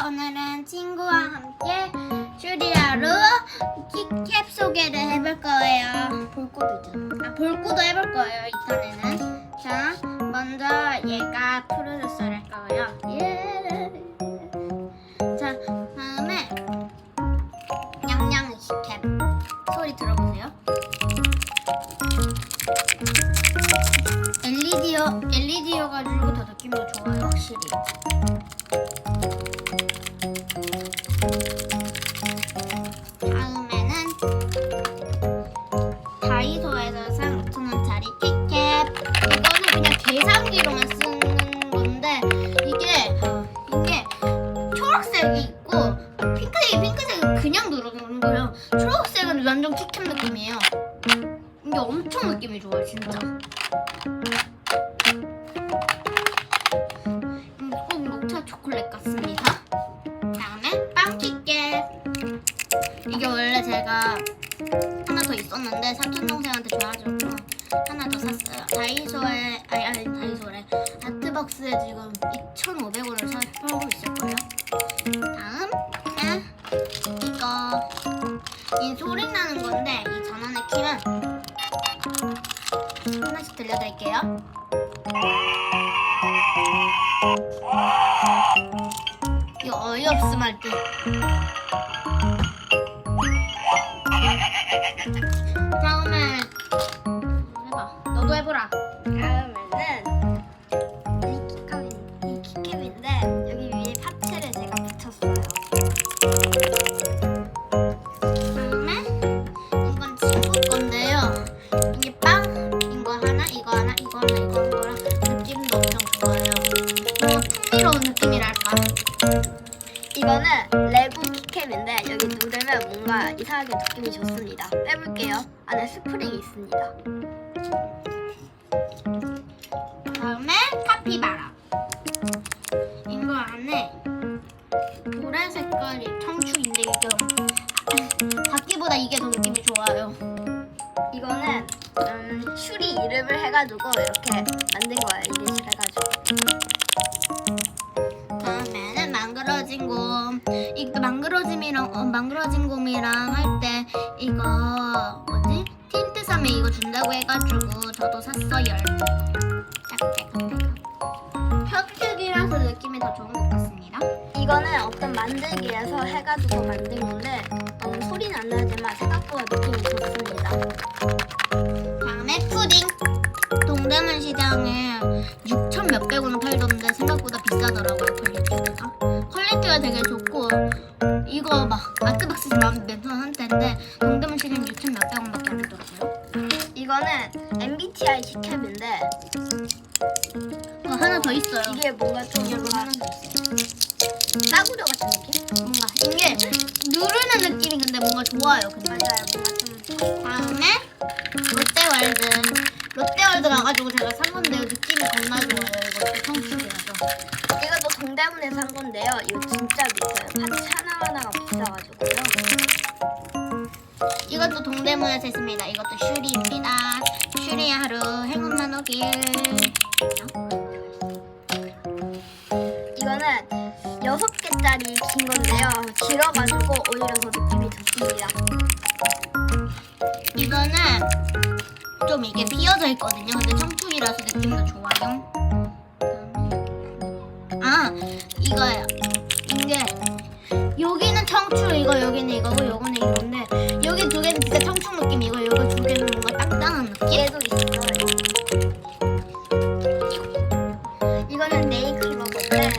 오늘은 친구와 함께 슈리아루 키캡 소개를 해볼 거예요. 볼거도 있잖아. 볼코도 해볼 거예요, 2탄에는. 자, 먼저 얘가 프로듀서를 할 거예요. 예. 자, 다음에 냥냥 키캡 소리 들어보세요. LED여가지고 더 느낌이 좋아요, 확실히. 다음에는 다이소에서 산 5,000원짜리 키캡. 이거는 그냥 계산기로만 쓰는 건데 이게 초록색이 있고 핑크색이 그냥 들어가는 거예요. 초록색은 완전 키캡 느낌이에요. 이게 엄청 느낌이 좋아요, 진짜. 꼭 녹차 초콜릿 같습니다. 다음에 빵 키캡. 이게 원래 제가 하나 더 있었는데 사촌 동생한테 줘가지고 하나 더 샀어요. 다이소에 다이소래. 아트박스에 지금 2,500원을 팔고 있을 거예요. 다음 이거 이 소리 나는 건데 이 전원을 키면 하나씩 들려드릴게요. 이거 어이없음 할 때. 다음에 해봐. 너도 해보라. 다음에는 이 키캡인데 여기 위에 파츠를 제가 붙였어요. 다음에 이건 친구 건데요. 이게 빵인 거 하나, 이거 하나, 이거 하나, 이거 한 거랑 느낌도 엄청 좋아요. 뭐 풍미로운 느낌이랄까. 이거는 레고 키캡인데 여기 누르면 뭔가 이상하게 느낌이 좋습니다. 빼볼게요. 안에 스프링이 있습니다. 다음에 카피바라. 이거 안에 보라 색깔이 청춘인데 이게 바퀴보다 이게 더 느낌이 좋아요. 이거는 슈리 이름을 해가지고 이렇게 만든 거예요. 이게 해가지고. 다음에는 망그러진 곰. 이거 망그러진 곰이랑 할 때 이거 뭐지? 틴트 섬에 이거 준다고 해가지고 저도 샀어요. 혁식이라서 느낌이 더 좋은 것 같습니다. 이거는 어떤 만들기에서 해가지고 만든 건데 소리는 안 나지만 생각보다 느낌이 좋습니다. 다음에 푸딩. 동대문 시장에 6천 몇백 원 팔던데 생각보다 비싸더라고요, 퀄리티가. 퀄리티가 되게 좋고 이거 막 아트박스에서 몇천 원대인데 동대문 시장 6천 몇백 원밖에 안 하더라고요. 이거는 MBTI 키캡인데 하나 더 있어요. 이게 뭔가 좀 이거 뭔가 하나 더 있어요. 싸구려 같은 느낌? 뭔가 이게 누르는 느낌이 근데 뭔가 좋아요. 근데 맞아요. 뭔가 좀 다음에 롯데월드 가가지고 제가 산 건데요. 느낌이 겁나 좋아요. 이것도 청춘이라서. 이것도 동대문에서 산 건데요. 이거 진짜 비싸요. 파츠 하나하나가 비싸가지고요. 이것도 동대문에서 샀습니다. 이것도 슈리입니다. 슈리 하루 행운 나누길. 이거는 6개짜리 긴 건데요. 길어가지고 오히려 더 느낌이 좋습니다. 이거는 좀 이게 비어져 있거든요. 근데 청축이라서 느낌도 좋아요. 이거예요. 이게 여기는 청축 이거 여기는 이거고 요거는 이건데 여기 두 개는 진짜 청축 느낌이고 여기 두 개는 뭔가 땅땅한 느낌? 얘도 있어요. 이거는 네이클로버인데